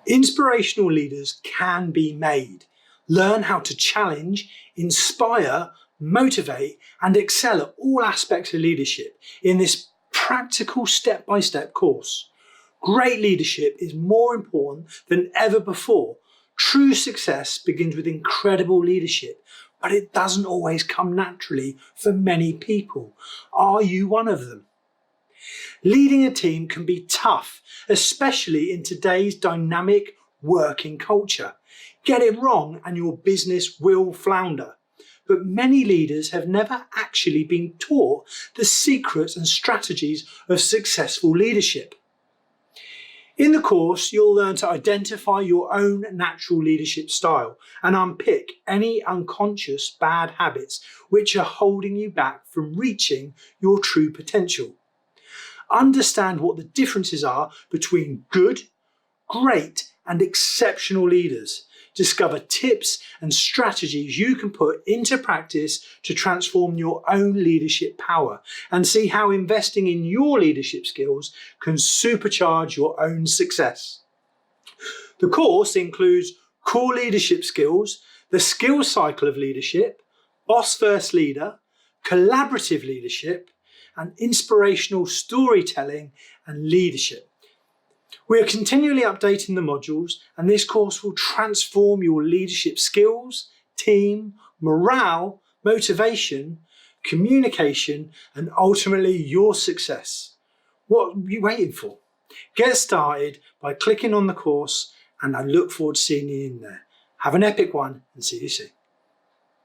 Inspirational leaders can be made. Learn how to challenge, inspire, motivate, and excel at all aspects of leadership in this practical step-by-step course. Great leadership is more important than ever before. True success begins with incredible leadership, but it doesn't always come naturally for many people. Are you one of them? Leading a team can be tough, especially in today's dynamic working culture. Get it wrong and your business will flounder. But many leaders have never actually been taught the secrets and strategies of successful leadership. In the course, you'll learn to identify your own natural leadership style and unpick any unconscious bad habits which are holding you back from reaching your true potential. Understand what the differences are between good, great, and exceptional leaders. Discover tips and strategies you can put into practice to transform your own leadership power, and see how investing in your leadership skills can supercharge your own success. The course includes core leadership skills, the skills cycle of leadership, boss first leader, collaborative leadership, and inspirational storytelling and leadership. We are continually updating the modules, and this course will transform your leadership skills, team, morale, motivation, communication, and ultimately your success. What are you waiting for? Get started by clicking on the course, and I look forward to seeing you in there. Have an epic one and see you soon.